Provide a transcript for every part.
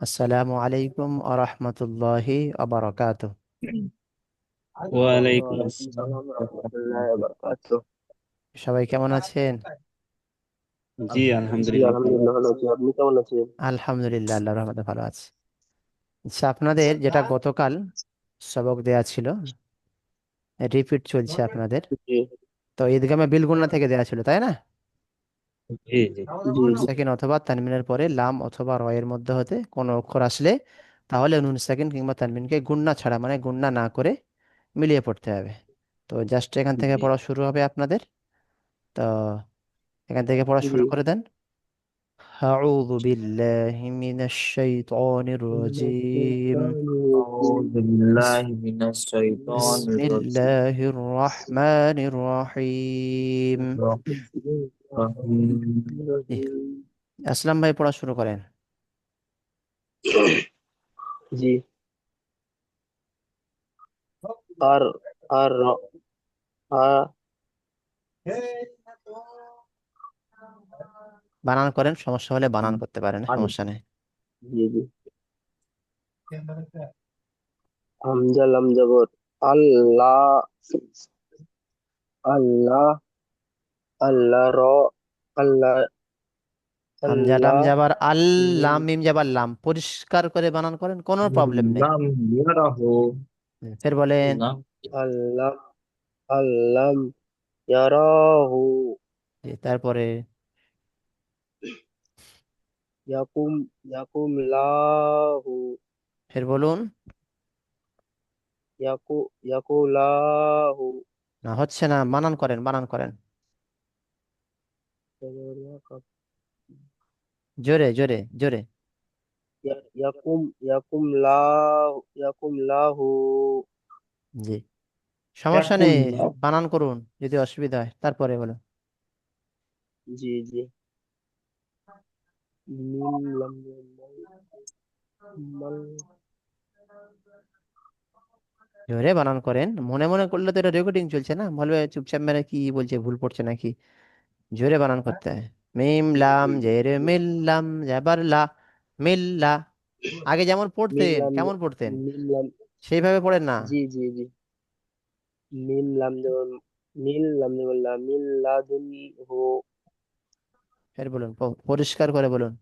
আসসালামু আলাইকুম আরহামতুল্লাহি আবরাকাতুহ। ওয়ালাইকুম ওয়ালাইকুম আসসালাম সালাম রহমতুল্লাহ রাহমাতুল্লাহি ওয়া বারাকাতুহু। সবাই কেমন আছেন? বারাকাতুহু। জি জি, আলহামদুলিল্লাহ ভালো আলহামদুলিল্লাহ ভালো আছি। আছি। আপনি কেমন আছেন? আলহামদুলিল্লাহ, আল্লাহর রহমতে ভালো আছে। আচ্ছা, আপনাদের যেটা গতকাল সবক দেয়া ছিল, রিপিট চলছে আপনাদের। জি তো ঈদগামে বিলগুল্লা থেকে দেয়া ছিল, তাই না? জি জি জি, নুন সাকিন অথবা তানমিনের পরে লাম অথবা র এর মধ্যে হতে কোনো অক্ষর আসলে তাহলে নুন সাকিন কিংবা তানমিনকে গুণনা ছাড়া, মানে গুণনা না করে মিলিয়ে পড়তে হবে। তো জাস্ট এখান থেকে জি পড়া শুরু হবে আপনাদের। তো এখান থেকে পড়া জি শুরু করে দেন। أعوذ بالله من الشيطان الرجيم. أعوذ بالله بسم, من الشيطان بسم الرجيم. الله الرحمن الرحيم. إيه، আসলাম ভাই পড়া শুরু করেন। জি আর আর আ বানান করেন, সমস্যা হলে বানান করতে পারেন, আর সমস্যা নেই। জি জি হামজা লাম জবর আল্লাহ আল্লাহ আল্লাহ র আল্লাহ হামজা লাম আল্লাহ যাবার আল, মিম লাম মিম যাবার লাম, পরিষ্কার করে বানান করেন, কোনো প্রবলেম নেই। লাম ইয়ারাহু ফের বলেন। লাম আল্লাহ আল্লাম ইয়ারাহু তারপরে ইয়াকুম ইয়াকুম লাহু ফের বলুন। ইয়াকুলাহু না, হচ্ছে না, বানান করেন, বানান করেন জোরে জোরে জোরে। ইয়াকুম লাহু জি, সমস্যা নেই, ইয়াকুল্লাহ বানান করুন যদি অসুবিধা হয়, তারপরে বলুন। জি জি মিম লাম মাল জোরে বানান করেন, মনে মনে করলে তো এটা রেকর্ডিং চলছে না, বলবে চুপচাপ মেরে কি বলছে, ভুল পড়ছে নাকি। জোরে বানান করতে হয়। মিম লাম জি জেরে মিল্লাম জাবার লা, মিল্লা। আগে যেমন মিম পড়তেন লাম কেমন পড়তেন মিম লাম সেইভাবে পড়েন না। জি জি জি মিম লাম যেমন মিল লাম যেমন মিল লাদুন হু ফের বলুন, পরিষ্কার করে বলুন।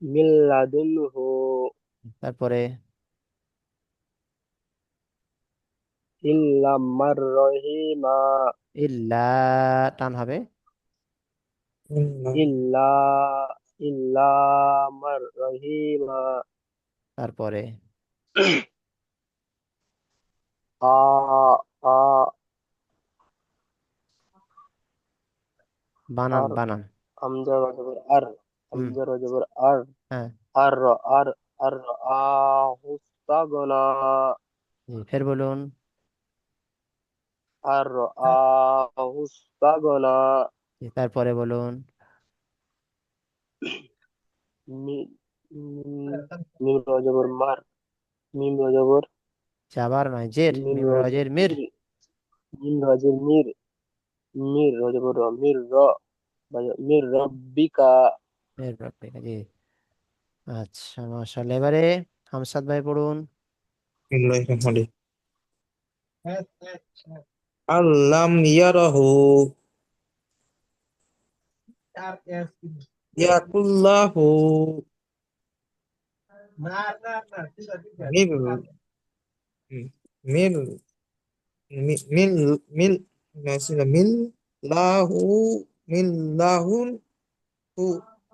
মিল লাদুন হু তারপরে ইল্লা মার রহিমা ইল্লা, টান হবে। ইল্লা ইল্লা মার রহিমা তারপরে আ আ বানান আর বানান। হামজা জবর আর হুম, হামজা জবর আর হ্যাঁ। আর আর আর আ হুস্তাগনা জি, ফের বলুন। আর আ হুস্তাগনা তারপরে বলুন। মি মিম জবর মার মিম জবর যাবার নয়, জের, মিম মিম রজের মির। মির মিম জবর মির মির জবর মির মির রব্বিকা মির রব্বিকা, জি। আচ্ছা, মাশাআল্লাহ। এবারে হামসাদ ভাই পড়ুন। আল্লাম ইয়ারাহু ইয়াকুল্লাহু মিল মিল মিল মিল মিল লাহু মিল লাহুন হু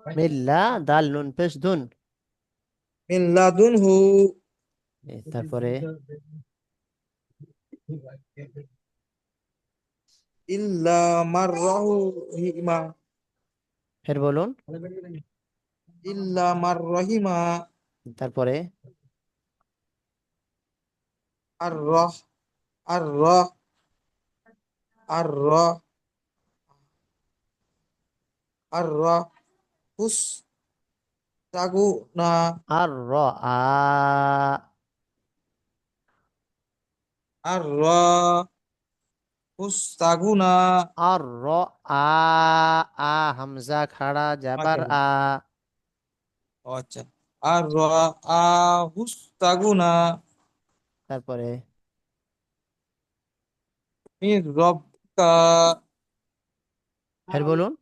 মিল্লা, দাল নুন পেশ দুন। মিন লাদুনহু তারপরে ইল্লা মাররাহু হিমা ফের বলুন। ইল্লা মাররাহিমা তারপরে আর রহ আর রহ আর রহ আর রহ হুস তাগু না আর র আ, আর রহ হুস তাগু না আর র আ, আ হামজা খাড়া যাবার আচ্ছা আ। ও আচ্ছা আর হুস্তাগুনা তারপরে মির রব্বিকা ফের বলুন।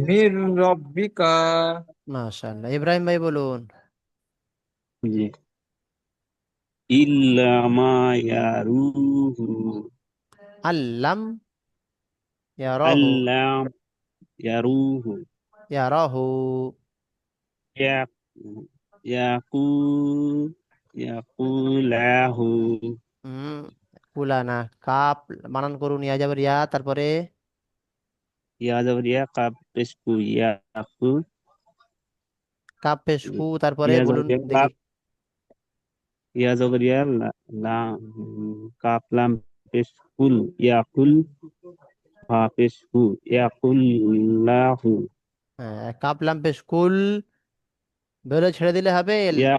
মির রব্বিকা মাশাআল্লাহ, ইব্রাহিম ভাই বলুন। জি। ইল্লা মা ইয়ারুহু। আল্লাম ইয়ারাহু। আল্লাম ইয়ারুহু। ইয়ারাহু। ইয়াক ইয়াকুল ইয়াকুলাহু। হুম, কুলানা। কাপ বানান করুন, ইয়া যাবার ইয়া, তারপরে ইয়া যাবার ইয়া, কাপ পেশ কু, ইয়াকু। কাপ পেশ কু, তারপরে ইয়া বলুন যাবার ইয়া, দেখি। কাপ। ইয়া যাবার ইয়া, লাম। কাপ লাম পেশ কুল, ইয়াকুল। হা পেশ কু, ইয়াকুল্লাহু। হ্যাঁ, কাপ লাম পেশ কুল বেরো ছেড়ে দিলে হবে। ইয়া।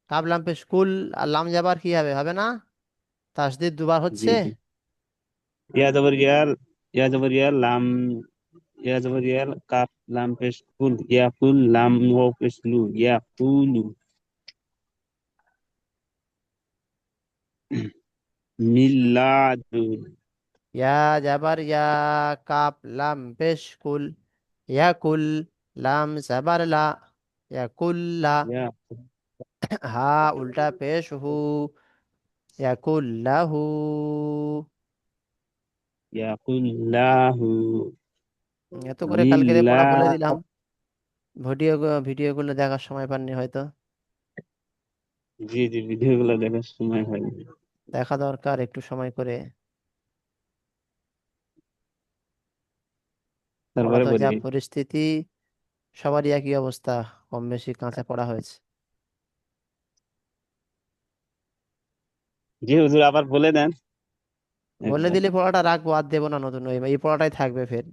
কাপ লাম পেশ কুল, আর লাম যাবার কি হবে, হবে না? তাসদিদ দুবার জি হচ্ছে। জি। ইয়া যাবার ইয়া, ইয়া যাবার ইয়া, লাম। ইয়া যাবার ইয়া, কাপ লাম পেশ কুল, ইয়াকুল লাম ওয়াও পেশ লু, ইয়াকুলু। মিল্লাদুন। ইয়া যাবার ইয়া, কাপ লাম পেশ কুল, ইয়া কুল, লাম যাবার লা, ইয়া কুল্লা। ইয়া হা উল্টা পেশ হু, ইয়া কুল্লাহু। ইয়াকুল্লাহু। এত করে কালকে মিল্লা। পড়া বলে দিলাম। ভিডিও ভিডিওগুলো দেখার সময় পাননি হয়তো। জি জি, ভিডিও গুলো দেখার সময় হয়নি। দেখা দরকার একটু সময় করে। পড়া তারপরে তো যা বলি। পরিস্থিতি, সবারই একই অবস্থা, কম বেশি কাঁচা পড়া হয়েছে। জি হুজুর, আবার বলে দেন বলে একবার। দিলে পড়াটা রাখবো, আর দেবো না নতুন, ওই এই পড়াটাই থাকবে ফের।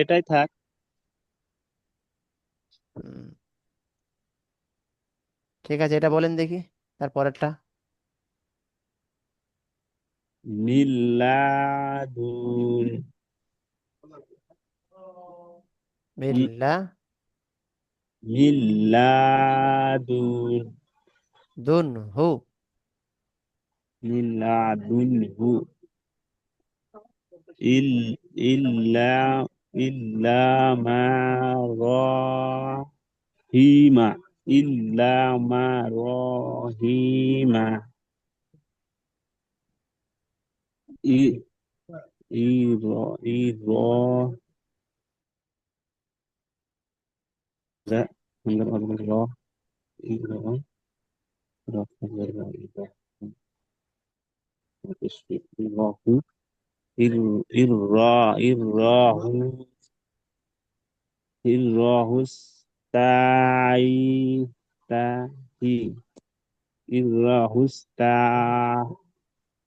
এটাই থাক। হুম, ঠিক আছে, এটা বলেন দেখি, তারপরেরটা। মিল্লাদুন। বিল্লা মিল্লাদুন। দুন হু। মিল্লাদুনহু। ইল ইল্লা ইল্লা মা রহিমা। ইল্লা মা রহিমা। ই ই র ই র রা সুন্দর অদ্ভুত র ই র র সুন্দর র ই র রহু ইর ইর র ইর রহু ইর রহুস তাই তাহি ইর রহুস তা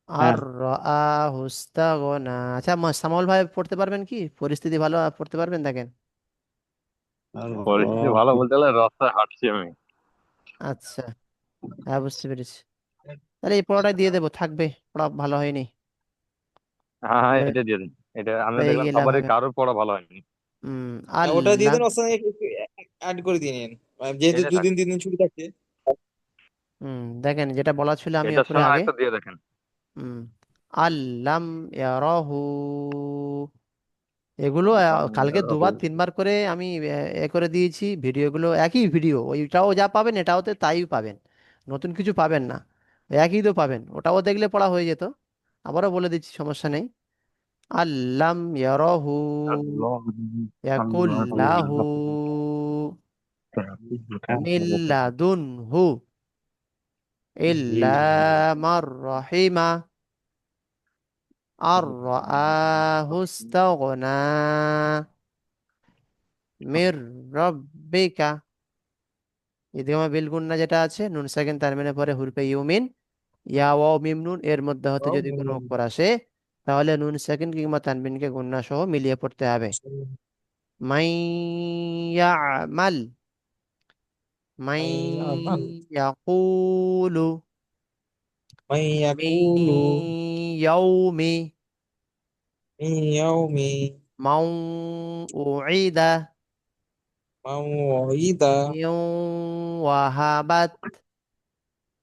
আর আর হুস্তাগনা। আচ্ছা, সামল ভাই পড়তে পারবেন কি? পরিস্থিতি ভালো, পড়তে পারবেন দেখেন। আর পরিস্থিতি ভালো বলতে গেলে রাস্তায় হাঁটছি আমি। আচ্ছা, হ্যাঁ বুঝতে পেরেছি। তাহলে এই পড়াটাই দিয়ে দেবো, থাকবে। পড়া ভালো হয়নি। হ্যাঁ হ্যাঁ, হয়ে এটা দিয়ে দিন। এটা আমি হয়ে দেখলাম গেলে সবারই, হবে। কারোর পড়া ভালো হয়নি। ওটা দিয়ে আল্লাহ। দেন, ওর সঙ্গে একটু অ্যাড করে দিয়ে নিন, যেহেতু এটাই থাক। 2 দিন 3 দিন ছুটি থাকে। দেখেন যেটা বলা ছিল আমি এটার উপরে সঙ্গে আগে। আরেকটা দিয়ে দেখেন। হুম, আল্লাম ইয়ারাহু। এগুলো কালকে দুবার তিনবার করে আমি এ করে দিয়েছি, ভিডিওগুলো একই ভিডিও, ওইটাও যা পাবেন এটাওতে তাই পাবেন, নতুন কিছু পাবেন না। একই তো পাবেন, ওটাও দেখলে পড়া হয়ে যেত। আবারও বলে দিচ্ছি, সমস্যা নেই। আল্লাম ইয়ারাহু আল্লাহ। ইয়াকুল্লাহু মিল্লাদুনহু ইল্লা মার রাহিমা আর রাআহুস্তাগনা মির রব্বিকা। ইদগামে বিল গুন্না যেটা আছে, নুন সাকিন তানবিনের পরে হুরফে ইউমিন, ইয়া ওয়াও মিম নুন এর মধ্যে হতে যদি কোনো অক্ষর আসে, তাহলে নুন সাকিন কিংবা তানবিনকে গুন্না সহ মিলিয়ে পড়তে হবে। মাই ইয়ামাল, মাই আমান ইয়াকুলু, মিন মাইয়াকুলু ইয়াউমি মিন ইয়াউমি মাউ উইদা موعظة মিউ ওয়াহাবাত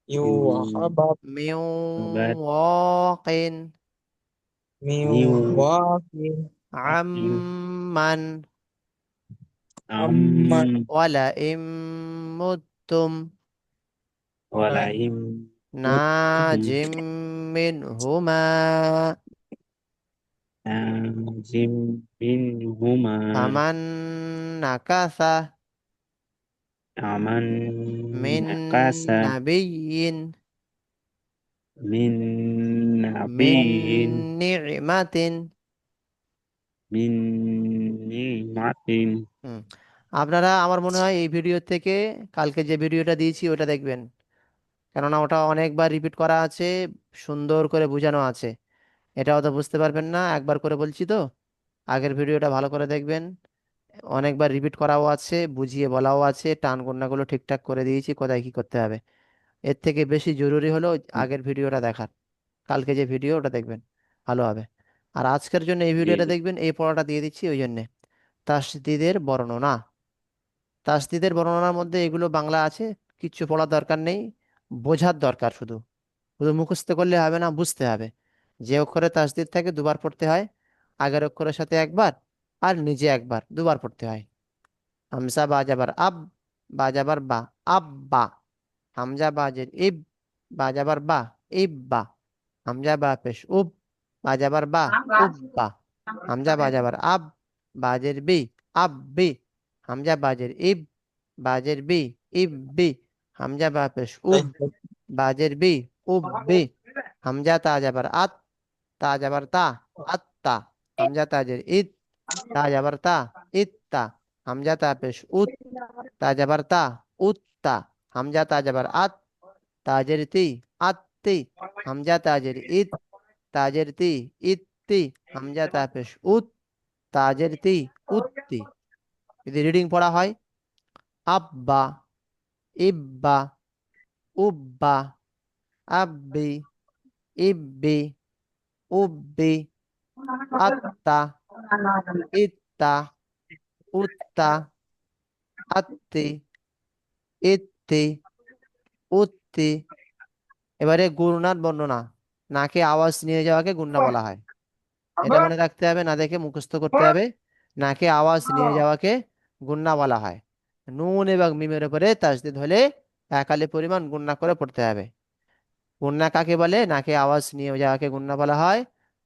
يوحبط মিউ Obat ওয়াকিন من New واق আম্মান عمن Am ওয়ালা ইম মুততুম Walaim Mutum Nazim মিনহুমা Jim bin Huma ফামান নাকাসা Aman মিন Nakasa নাবিয়্যিন Min মিন Nabiin নি'মাতিন। Min Ni'matin হুম। আপনারা আমার মনে হয় এই ভিডিও থেকে কালকে যে ভিডিওটা দিয়েছি ওটা দেখবেন, কেননা ওটা অনেকবার রিপিট করা আছে, সুন্দর করে বোঝানো আছে। এটা অত বুঝতে পারবেন না, একবার করে বলছি তো। আগের ভিডিওটা ভালো করে দেখবেন, অনেকবার রিপিট করাও আছে, বুঝিয়ে বলাও আছে, টান গণনাগুলো ঠিকঠাক করে দিয়েছি কোথায় কি করতে হবে। এর থেকে বেশি জরুরি হলো আগের ভিডিওটা দেখার, কালকে যে ভিডিও ওটা দেখবেন, ভালো হবে। আর আজকের জন্য এই জি ভিডিওটা জি দেখবেন, এই পড়াটা দিয়ে দিচ্ছি ওই জন্যে। তাসদিদের বর্ণনা, তাসদিদের বর্ণনার মধ্যে এগুলো বাংলা আছে, কিচ্ছু পড়ার দরকার নেই, বোঝার দরকার শুধু। শুধু মুখস্থ করলে হবে না, বুঝতে হবে। যে অক্ষরে তাসদিদ থাকে দুবার পড়তে হয়, আগের অক্ষরের সাথে একবার, আর নিজে একবার, দুবার পড়তে হয়। হামজা বা যাবার আব, বা যাবার বা, আব্বা। হামজা বাজের ইব, বা যাবার বা, ইব্বা। হামজা বা পেশ উব, বা যাবার বা, উব্বা। হামজা বা যাবার আব, বাজের বি, আব্বি। হামজা বাজের ইব, বাজের বি, ইব্বি। হামজা বা পেশ উব, বাজের বি, উব্বি। হামজা তা যাবার আত, তা যাবার তা, আত্তা। হামজা তাজের ইত, তা যাবার তা, ইত্তা। হামজা তা পেশ উত, তা যাবার তা, উত্তা। হামজা তা যাবার আত, তাজের তি, আত্তি। হামজা তাজের ইত, তাজের তি, ইত্তি। হামজা তা পেশ উত, তাজের তি, উত্তি। যদি রিডিং পড়া হয়, আব্বা, ইব্বা, উব্বা, আব্বি, ইব্বি, উব্বি, আত্তা, ইত্তা, উত্তা, আত্তি, ইত্তি, উত্তি। এবারে গুণনার বর্ণনা, নাকে আওয়াজ নিয়ে যাওয়াকে গুণনা বলা হয়। এটা মনে রাখতে হবে, না দেখে মুখস্থ করতে হবে। নাকে আওয়াজ নিয়ে যাওয়াকে গুণনা বলা হয়। নুন এবং মিমের উপরে তাসদিদ হলে এক আলিফ পরিমাণ গুণনা করে পড়তে হবে। গুণনা কাকে বলে? নাকে আওয়াজ নিয়ে যাওয়াকে গুণনা বলা হয়।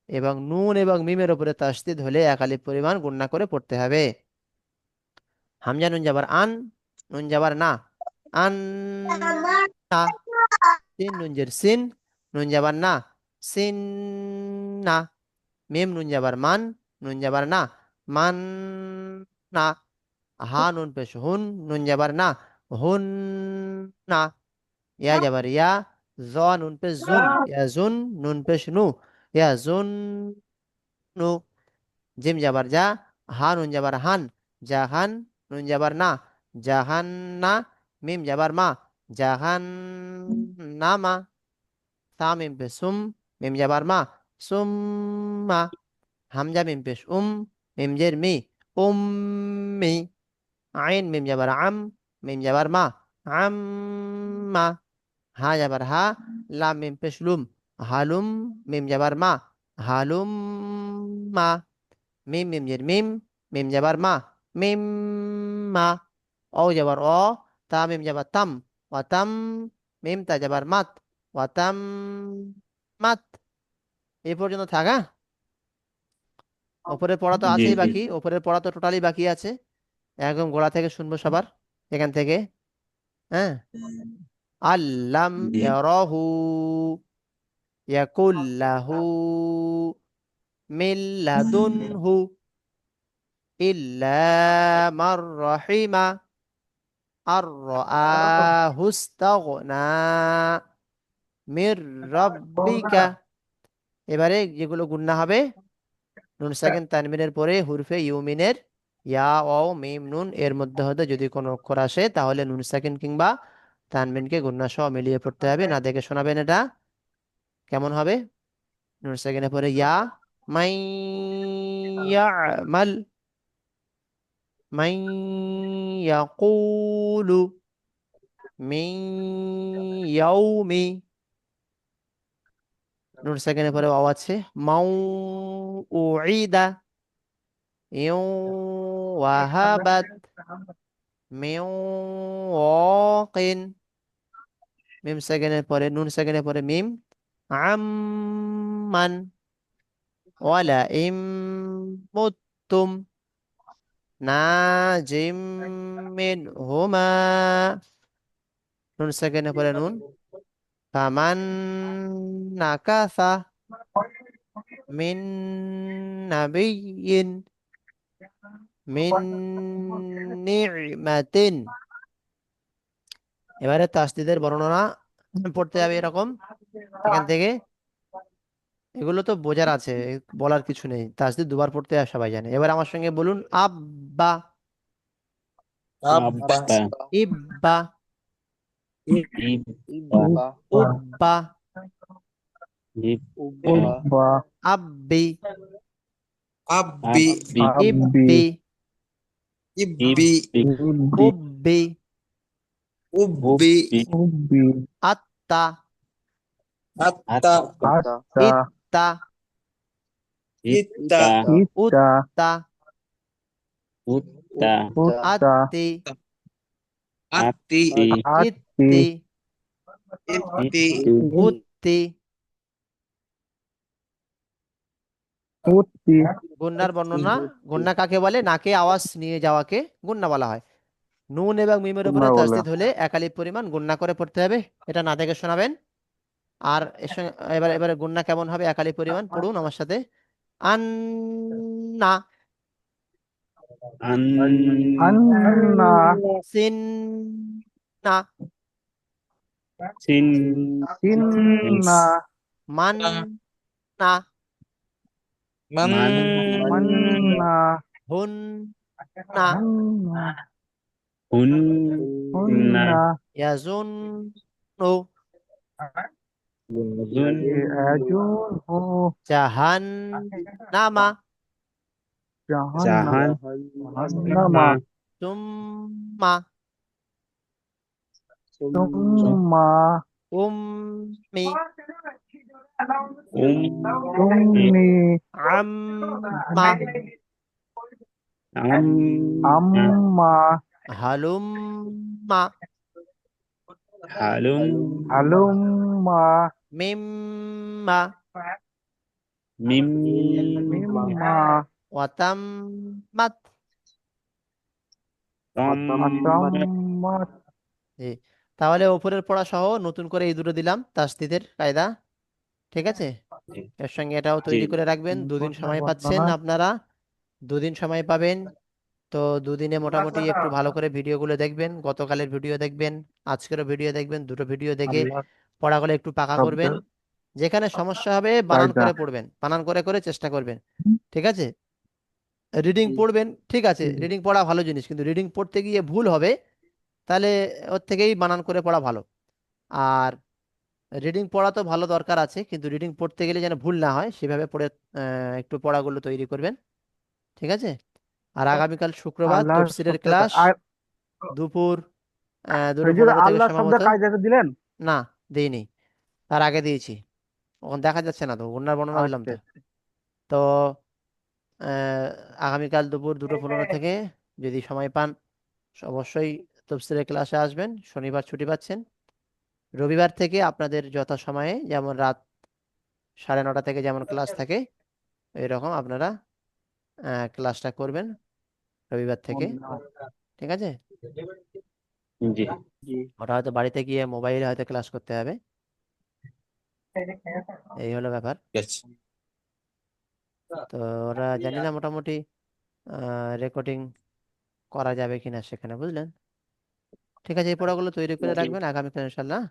এবং নুন এবং মিমের উপরে তাসদিদ হলে এক আলিফ পরিমাণ গুণনা করে পড়তে হবে। হামজা নুন যাবার আন, নুন যাবার না, আন না। সিন নুন জের সিন, নুন যাবার না, সিন না। মিম নুন যাবার মান, নুন যাবার না, মান না। হা নুন পেশ হুন, নুন যাবার না, হুন না। ইয়া যাবার ইয়া, জ নুন পেশ জুন, ইয়া জুন, নুন পেশ নু, ইয়া জুন নু। জিম যাবার যা, হা নুন যাবার হান, জাহান। নুন যাবার না, জাহান না। মিম যাবার মা, জাহান নামা। তা মিম পেশ সুম, মিম যাবার মা, সুম্মা। হামজা মিম পেশ মিম জের মি, উম্মি। আইন মিম যাবার আম, মিম যাবার মা, আম্মা। হা যাবার হা, লাম মিম পেশ লুম, হালুম। মিম যাবার মা, হালুম মা। মিম মিম জের মিম, মিম যাবার মা, মিম মা। ও যাবার অ, তা মিম যাবার তাম, ওয়াতাম। মিম তা যাবার মাত, ওয়াতাম মাত। এই পর্যন্ত থাকা। ওপরের পড়া তো জি আছেই জি বাকি, ওপরের পড়া তো টোটালি বাকি আছে। একদম গোড়া থেকে শুনবো সবার, এখান থেকে। হ্যাঁ। আল্লাম জি ইয়ারাহু ইয়াকুল্লাহু মিল্লাদুনহু ইল্লা মার রহিমা আর রাআহুস্তাগনা মির রাব্বিকা। এবারে যেগুলো গুণনা হবে, নুন সাকিন তানবিনের পরে হুরফে ইউমিনের ইয়া ও মিম নুন এর মধ্যে হতে যদি কোনো অক্ষর আসে তাহলে নুন সাকিন কিংবা তানবিনকে গুণনা সহ মিলিয়ে পড়তে হবে, না দেখে শোনাবেন। এটা কেমন হবে? নুন সাকিনের পরে ইয়া, মাই ইয়ামাল, মাই ইয়াকুলু মিন ইয়াউমি, নুন সেকেন্ডের পরে ওয়াও আছে। মাউ উইদা ইউ ওয়াহাবাত মিউ ওয়াকিন, মিম সেকেন্ডের পরে নুন সেকেন্ডের পরে মিম। আম্মান ওয়ালা ইম মুত্তুম নাজিম মিন হুমা, নুন সেকেন্ডের পরে নুন। ফামান নাকাসা মিন নাবিয়্যিন মিন নি'মাতিন। এবারে তাসদীদের বর্ণনা পড়তে যাবে এরকম এখান থেকে। এগুলো তো বোঝার আছে, বলার কিছু নেই, তাসদীদ দুবার পড়তে হয় সবাই জানে। এবার আমার সঙ্গে বলুন আব্বা, আব্বা আব্বা ইব্বা, ইব্বা ইব্বা উব্বা, উব্বা ইব্বা আব্বি, আব্বি আব্বি ইব্বি, ইব্বি ইব্বি উব্বি, উব্বি উব্বি আত্তা, আত্তা আত্তা ইত্তা, ইত্তা ইত্তা উত্তা, উত্তা উত্তা আত্তি, আত্তি আত্তি ইত্তি, ইত্তি উত্তি। উত্তি গুন্নার বর্ণনা, গুন্না কাকে বলে? নাকে আওয়াজ নিয়ে যাওয়াকে গুন্না বলা হয়। নুন এবং মিমের উপরে গুন্না বলে। তাসদীদ হলে একালিফ পরিমাণ গুন্না করে পড়তে হবে। এটা না দেখে শোনাবেন। আর এর সঙ্গে এবারে গুন্না কেমন হবে একালিফ পরিমাণ পড়ুন আমার সাথে। আন্না, আন্না সিন্না, সিন সিন্না মান্না, মান মান্না হুন্না, হুন্না হুন্না হুন্না ইয়াজুন্নু, ইয়াজুনহু জাহান্নামা, জাহান্নাম জাহান্নামা সুম্মা সুম্মা উম্মি উম্মি আম্মা আম্মা আম্মা হালুম্মা হালুম্মা হালুম্মা মিম্মা মিম্মা মিম্মা ওয়াতাম্মাত। তাম্মাত আতাম্মাত জি। তাহলে ওপরের পড়া সহ নতুন করে এই দুটো দিলাম তাসদীদের কায়দা, ঠিক আছে? এর সঙ্গে এটাও জি তৈরি করে রাখবেন। দুদিন সময় পাচ্ছেন বর্ণনা আপনারা, দুদিন সময় পাবেন। তো দুদিনে মোটামুটি একটু ভালো করে ভিডিওগুলো দেখবেন, গতকালের ভিডিও দেখবেন, আজকেরও ভিডিও দেখবেন, দুটো ভিডিও দেখে আল্লাহ পড়াগুলো একটু পাকা করবেন। শব্দের যেখানে সমস্যা হবে বানান কায়দা করে পড়বেন, বানান করে করে চেষ্টা করবেন, ঠিক আছে? রিডিং পড়বেন, ঠিক আছে, রিডিং পড়া ভালো জিনিস, কিন্তু রিডিং পড়তে গিয়ে ভুল হবে, তাহলে ওর থেকেই বানান করে পড়া ভালো। আর রিডিং পড়া তো ভালো দরকার আছে, কিন্তু রিডিং পড়তে গেলে যেন ভুল না হয় সেভাবে পড়ে একটু পড়াগুলো তৈরি করবেন, ঠিক আছে? আর আগামীকাল শুক্রবার আল্লাহর তফসিলের শব্দের ক্লাস আর দুপুর হুজুর 2:15 থেকে আল্লাহর শব্দের সম্ভবত। কায়দাটা দিলেন? না, দিইনি, তার আগে দিয়েছি। ওখানে দেখা যাচ্ছে না তো, ওনার বর্ণনা দিলাম আচ্ছা তো। তো আগামীকাল দুপুর 2:15 থেকে যদি সময় পান অবশ্যই তফসিলের ক্লাসে আসবেন। শনিবার ছুটি পাচ্ছেন। রবিবার থেকে আপনাদের যথাসময়ে, যেমন রাত 9:30 থেকে যেমন ক্লাস থাকে এরকম আপনারা ক্লাসটা করবেন রবিবার থেকে, ঠিক আছে? জি জি ওটা হয়তো বাড়িতে গিয়ে মোবাইলে হয়তো ক্লাস করতে হবে, এই হলো ব্যাপার। ঠিক আছে তো ওরা জানি না মোটামুটি রেকর্ডিং করা যাবে কিনা সেখানে, বুঝলেন? ঠিক আছে, এই পড়াগুলো তৈরি করে জি রাখবেন আগামীকাল ইনশাল্লাহ।